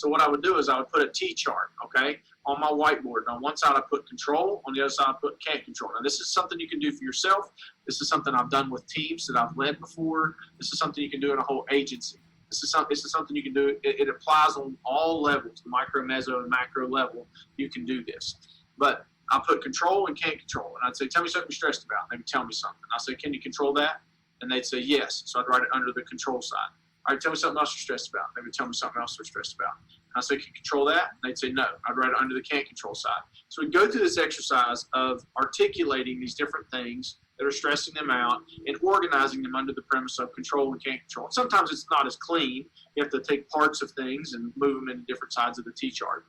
So what I would do is I would put a T chart, okay, on my whiteboard. And on one side I put control, on the other side I put can't control. Now this is something you can do for yourself. This is something I've done with teams that I've led before. This is something you can do in a whole agency. This is something you can do. It applies on all levels, the micro, meso, and macro level. You can do this. But I put control and can't control. And I'd say, tell me something you're stressed about. They would tell me something. I say, can you control that? And they'd say, yes. So I'd write it under the control side. All right, tell me something else you're stressed about. They would tell me something else they're stressed about. And I say, can you control that? And they'd say, no. I'd write it under the can't control side. So we go through this exercise of articulating these different things that are stressing them out and organizing them under the premise of control and can't control. Sometimes it's not as clean. You have to take parts of things and move them into different sides of the T-chart.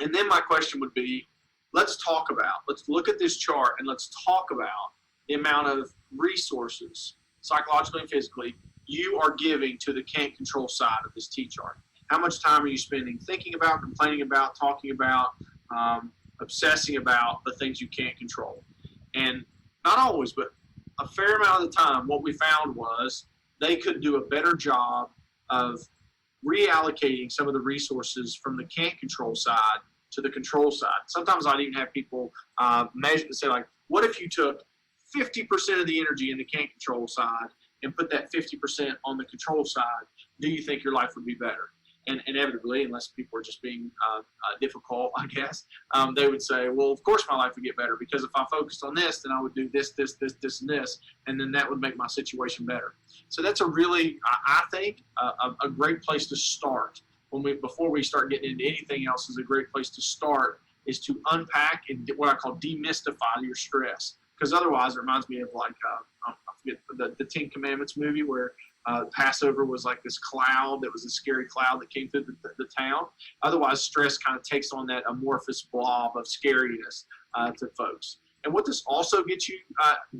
And then my question would be, let's look at this chart and let's talk about the amount of resources, psychologically and physically, you are giving to the can't control side of this T-chart. How much time are you spending thinking about, complaining about, talking about, obsessing about the things you can't control? And not always, but a fair amount of the time, what we found was they could do a better job of reallocating some of the resources from the can't control side to the control side. Sometimes I'd even have people measure and say, like, what if you took 50% of the energy in the can't control side and put that 50% on the control side? Do you think your life would be better? And inevitably, unless people are just being difficult, I guess, they would say, well, of course my life would get better, because if I focused on this, then I would do this, this, this, this, and this, and then that would make my situation better. So that's a really, I think, a great place to start. Before we start getting into anything else, is a great place to start is to unpack and what I call demystify your stress. Because otherwise, it reminds me of like, I forget the Ten Commandments movie where Passover was like this cloud that was a scary cloud that came through the town. Otherwise, stress kind of takes on that amorphous blob of scariness to folks. And what this also gets you,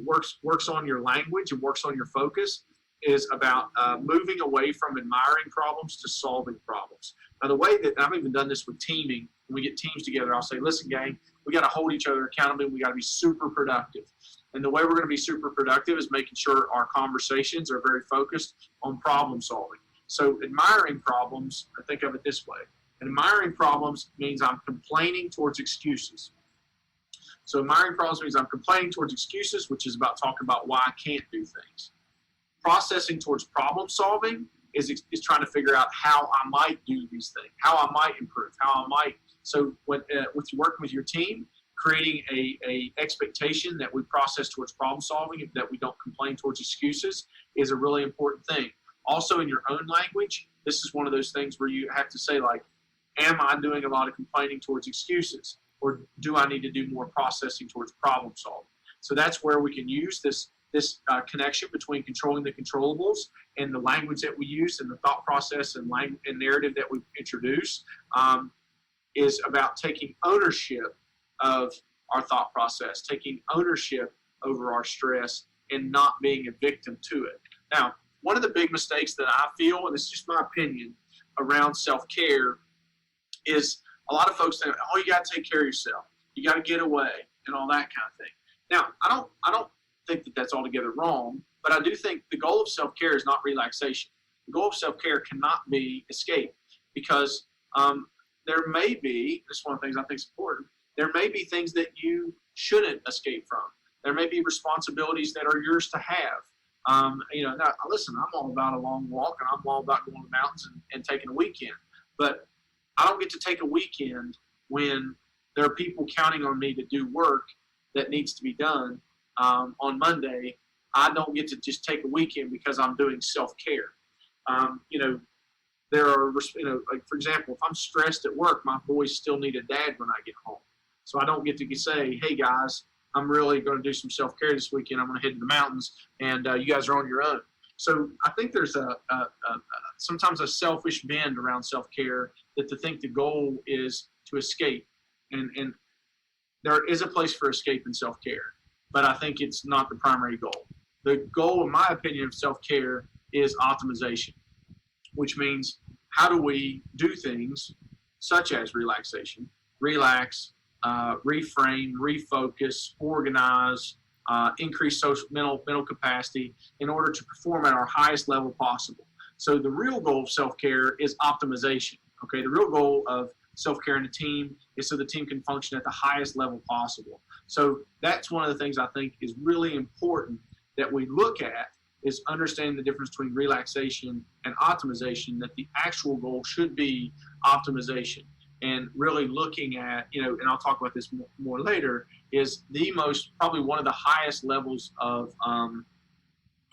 works on your language and works on your focus, is about moving away from admiring problems to solving problems. Now, the way that I've even done this with teaming, when we get teams together, I'll say, listen, gang, we got to hold each other accountable. We got to be super productive. And the way we're going to be super productive is making sure our conversations are very focused on problem solving. So admiring problems, I think of it this way. Admiring problems means I'm complaining towards excuses. So admiring problems means I'm complaining towards excuses, which is about talking about why I can't do things. Processing towards problem solving is trying to figure out how I might do these things, how I might improve, how I might. So with working with your team, creating a expectation that we process towards problem solving and that we don't complain towards excuses is a really important thing. Also, in your own language, this is one of those things where you have to say, like, am I doing a lot of complaining towards excuses, or do I need to do more processing towards problem solving? So that's where we can use this connection between controlling the controllables and the language that we use and the thought process and narrative that we introduce is about taking ownership of our thought process, taking ownership over our stress and not being a victim to it. Now, one of the big mistakes that I feel, and it's just my opinion, around self-care is a lot of folks think, oh, you got to take care of yourself. You got to get away and all that kind of thing. Now, I don't think that that's altogether wrong, but I do think the goal of self-care is not relaxation. The goal of self-care cannot be escape, because there may be, this is one of the things I think is important, there may be things that you shouldn't escape from. There may be responsibilities that are yours to have. Now, listen, I'm all about a long walk, and I'm all about going to the mountains and taking a weekend. But I don't get to take a weekend when there are people counting on me to do work that needs to be done on Monday. I don't get to just take a weekend because I'm doing self-care. There are, like, for example, if I'm stressed at work, my boys still need a dad when I get home. So I don't get to say, hey, guys, I'm really going to do some self-care this weekend. I'm going to head to the mountains, and you guys are on your own. So I think there's sometimes a selfish bend around self-care, that to think the goal is to escape. And there is a place for escape in self-care, but I think it's not the primary goal. The goal, in my opinion, of self-care is optimization, which means how do we do things such as relaxation, relax, reframe, refocus, organize, increase mental capacity in order to perform at our highest level possible. So the real goal of self-care is optimization. Okay, the real goal of self-care in a team is so the team can function at the highest level possible. So that's one of the things I think is really important that we look at, is understanding the difference between relaxation and optimization, that the actual goal should be optimization. And really looking at, and I'll talk about this more later, is probably one of the highest levels of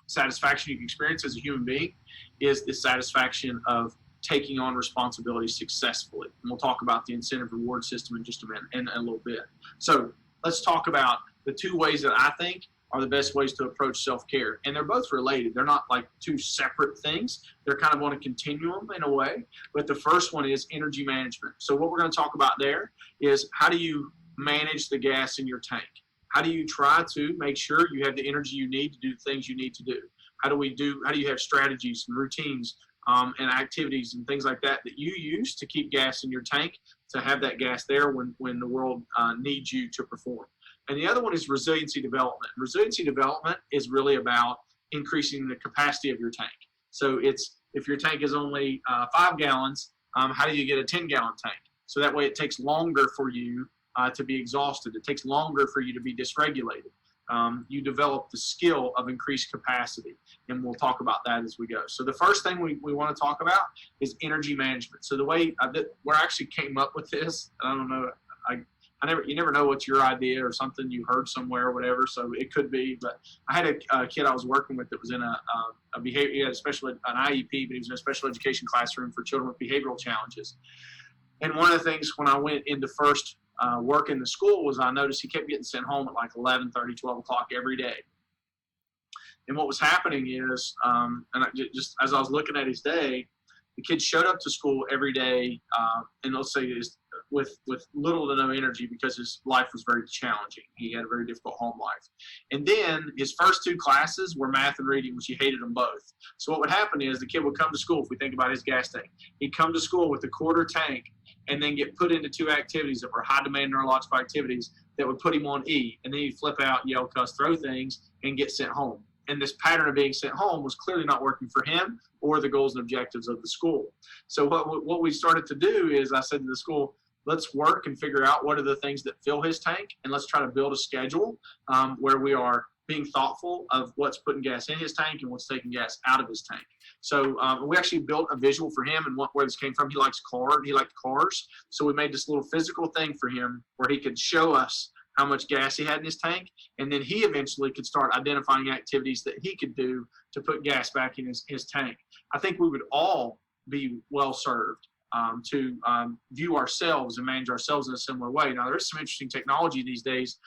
satisfaction you can experience as a human being is the satisfaction of taking on responsibility successfully. And we'll talk about the incentive reward system in just a minute, in a little bit. So let's talk about the two ways that I think are the best ways to approach self-care. And they're both related. They're not like two separate things. They're kind of on a continuum in a way. But the first one is energy management. So what we're going to talk about there is, how do you manage the gas in your tank? How do you try to make sure you have the energy you need to do the things you need to do? How do you have strategies and routines and activities and things like that you use to keep gas in your tank, to have that gas there when the world needs you to perform? And the other one is resiliency development. Resiliency development is really about increasing the capacity of your tank. So if your tank is only 5 gallons, how do you get a 10-gallon tank? So that way it takes longer for you to be exhausted. It takes longer for you to be dysregulated. You develop the skill of increased capacity, and we'll talk about that as we go. So the first thing we want to talk about is energy management. So the way where I actually came up with this, I don't know, you never know what's your idea or something you heard somewhere or whatever, so it could be. But I had a kid I was working with that was in a behavior, he had an IEP, but he was in a special education classroom for children with behavioral challenges. And one of the things when I went into first work in the school was, I noticed he kept getting sent home at like 11:30, 12 o'clock every day. And what was happening is, just as I was looking at his day, the kid showed up to school every day, and let's say with little to no energy, because his life was very challenging. He had a very difficult home life. And then his first 2 classes were math and reading, which he hated them both. So what would happen is the kid would come to school, if we think about his gas tank, he'd come to school with a quarter tank and then get put into 2 activities that were high demand neurological activities that would put him on E. And then he'd flip out, yell, cuss, throw things, and get sent home. And this pattern of being sent home was clearly not working for him or the goals and objectives of the school. So what we started to do is, I said to the school, let's work and figure out what are the things that fill his tank, and let's try to build a schedule where we are being thoughtful of what's putting gas in his tank and what's taking gas out of his tank. So we actually built a visual for him and where this came from. He liked cars. So we made this little physical thing for him where he could show us how much gas he had in his tank, and then he eventually could start identifying activities that he could do to put gas back in his tank. I think we would all be well served to view ourselves and manage ourselves in a similar way. Now, there's some interesting technology these days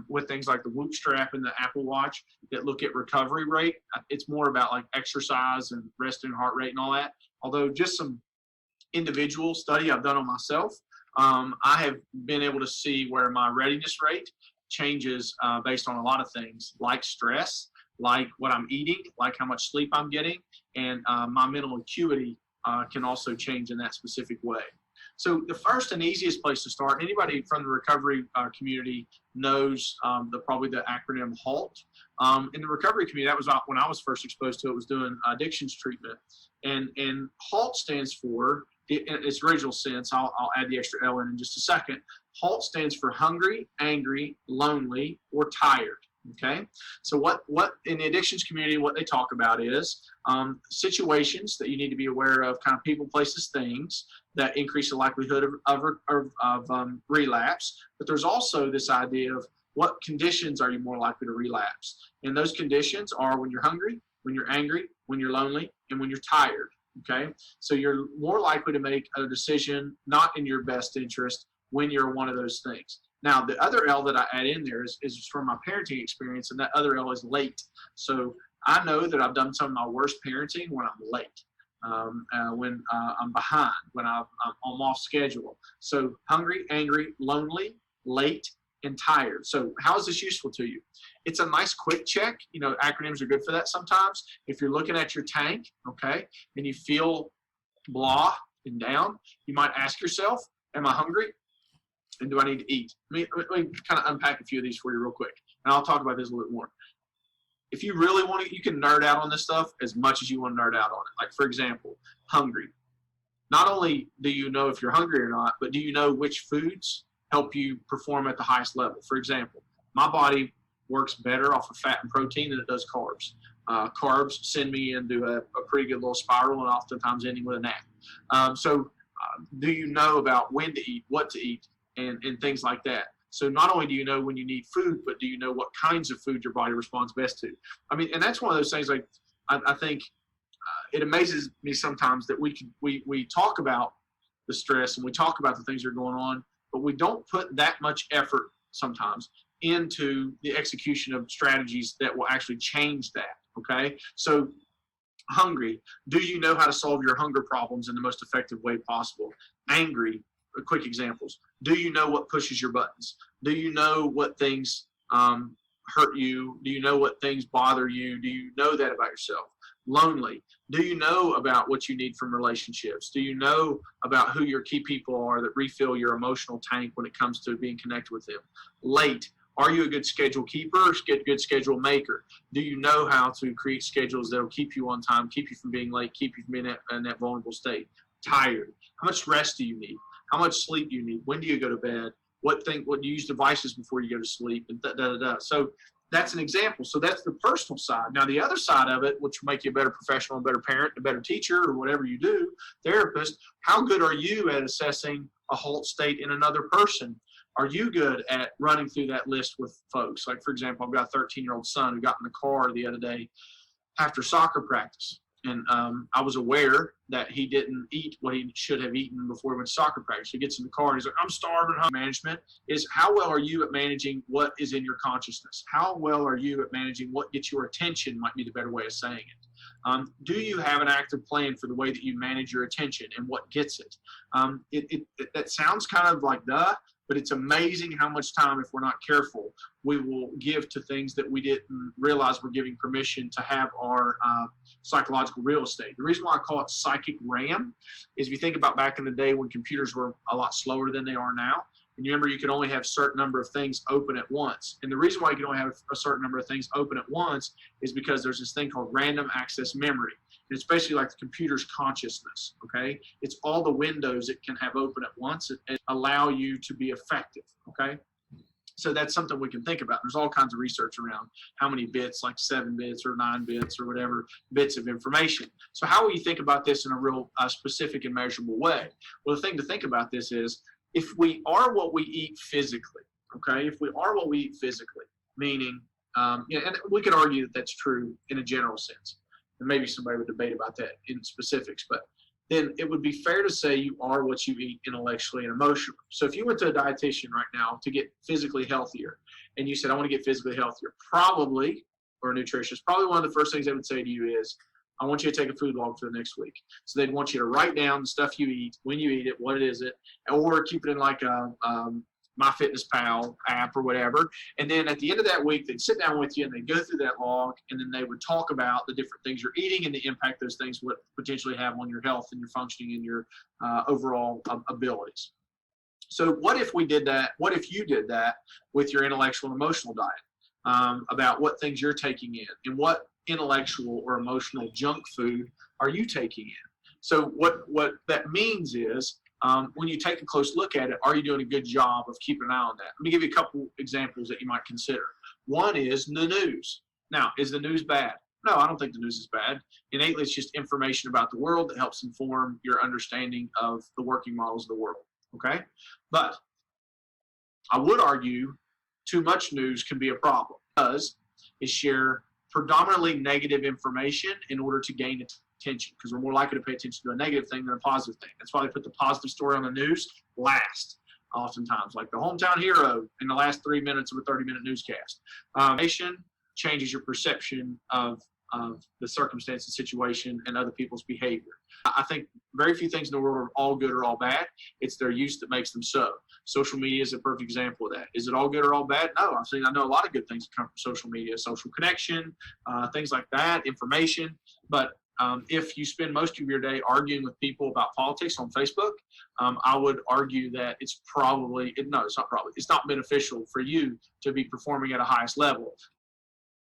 with things like the Whoop strap and the Apple Watch that look at recovery rate. It's more about like exercise and resting heart rate and all that. Although just some individual study I've done on myself, I have been able to see where my readiness rate changes based on a lot of things, like stress, like what I'm eating, like how much sleep I'm getting, and my mental acuity can also change in that specific way. So the first and easiest place to start, anybody from the recovery community knows probably the acronym HALT. In the recovery community, that was when I was first exposed to it, was doing addictions treatment. And HALT stands for, in its original sense, I'll add the extra L in just a second. HALT stands for hungry, angry, lonely, or tired. Okay, so what in the addictions community, what they talk about is situations that you need to be aware of, kind of people, places, things that increase the likelihood of relapse. But there's also this idea of what conditions are you more likely to relapse, and those conditions are when you're hungry, when you're angry, when you're lonely, and when you're tired. Okay, so you're more likely to make a decision not in your best interest when you're one of those things. Now, the other L that I add in there is from my parenting experience, and that other L is late. So I know that I've done some of my worst parenting when I'm late, when I'm behind, when I'm off schedule. So hungry, angry, lonely, late, and tired. So how is this useful to you? It's a nice quick check. You know, acronyms are good for that sometimes. If you're looking at your tank, okay, and you feel blah and down, you might ask yourself, am I hungry? And do I need to eat? Let me kind of unpack a few of these for you real quick. And I'll talk about this a little bit more. If you really want to, you can nerd out on this stuff as much as you want to nerd out on it. Like, for example, hungry. not only do you know if you're hungry or not, but do you know which foods help you perform at the highest level? For example, my body works better off of fat and protein than it does carbs. Carbs send me into a pretty good little spiral, and oftentimes ending with a nap. Do you know about when to eat, what to eat, and things like that? So not only do you know when you need food, but do you know what kinds of food your body responds best to? I mean, and that's one of those things, like, I think it amazes me sometimes that we talk about the stress and we talk about the things that are going on, but we don't put that much effort sometimes into the execution of strategies that will actually change that. Okay, so hungry, do you know how to solve your hunger problems in the most effective way possible? Angry, quick examples. Do you know what pushes your buttons? Do you know what things hurt you? Do you know what things bother you? Do you know that about yourself? Lonely, do you know about what you need from relationships? Do you know about who your key people are that refill your emotional tank when it comes to being connected with them? Late, are you a good schedule keeper or good schedule maker? Do you know how to create schedules that will keep you on time, keep you from being late, keep you from being in that vulnerable state? Tired, how much rest do you need? How much sleep do you need? When do you go to bed? What do you use devices before you go to sleep? And So that's an example. So that's the personal side. Now, the other side of it, which will make you a better professional, a better parent, a better teacher, or whatever you do, therapist, how good are you at assessing a halt state in another person? Are you good at running through that list with folks? Like, for example, I've got a 13-year-old son who got in the car the other day after soccer practice. And I was aware that he didn't eat what he should have eaten before he went to soccer practice. He gets in the car and he's like, I'm starving. Management is how well are you at managing what is in your consciousness? How well are you at managing what gets your attention, might be the better way of saying it. Do you have an active plan for the way that you manage your attention and what gets it? That sounds kind of like duh, but it's amazing how much time, if we're not careful, we will give to things that we didn't realize we're giving permission to have our psychological real estate. The reason why I call it psychic RAM is if you think about back in the day when computers were a lot slower than they are now, and you remember you could only have a certain number of things open at once. And the reason why you can only have a certain number of things open at once is because there's this thing called random access memory. And it's basically like the computer's consciousness, okay? It's all the windows it can have open at once and allow you to be effective, okay? So that's something we can think about. There's all kinds of research around how many bits, like 7 bits or 9 bits or whatever bits of information. So how will you think about this in a real specific and measurable way? Well, the thing to think about this is if we are what we eat physically, okay? If we are what we eat physically, meaning, and we could argue that that's true in a general sense. And maybe somebody would debate about that in specifics, but then it would be fair to say you are what you eat intellectually and emotionally. So if you went to a dietitian right now to get physically healthier, and you said, I want to get physically healthier, probably, or a nutritionist, probably one of the first things they would say to you is, I want you to take a food log for the next week. So they'd want you to write down the stuff you eat, when you eat it, what it is, or keep it in like a MyFitnessPal app or whatever. And then at the end of that week, they'd sit down with you and they'd go through that log, and then they would talk about the different things you're eating and the impact those things would potentially have on your health and your functioning and your overall abilities. So what if we did that? What if you did that with your intellectual and emotional diet about what things you're taking in and what intellectual or emotional junk food are you taking in? So what that means is when you take a close look at it, are you doing a good job of keeping an eye on that? Let me give you a couple examples that you might consider. One is the news. Now, is the news bad? No, I don't think the news is bad. Innately, it's just information about the world that helps inform your understanding of the working models of the world, okay? But I would argue too much news can be a problem because it shares predominantly negative information in order to gain attention, because we're more likely to pay attention to a negative thing than a positive thing. That's why they put the positive story on the news last, oftentimes, like the hometown hero in the last 3 minutes of a 30-minute newscast. Information changes your perception of the circumstance and situation and other people's behavior. I think very few things in the world are all good or all bad. It's their use that makes them so. Social media is a perfect example of that. Is it all good or all bad? No. I know a lot of good things that come from social media, social connection, things like that, information. But if you spend most of your day arguing with people about politics on Facebook, I would argue that it's not beneficial for you to be performing at a highest level.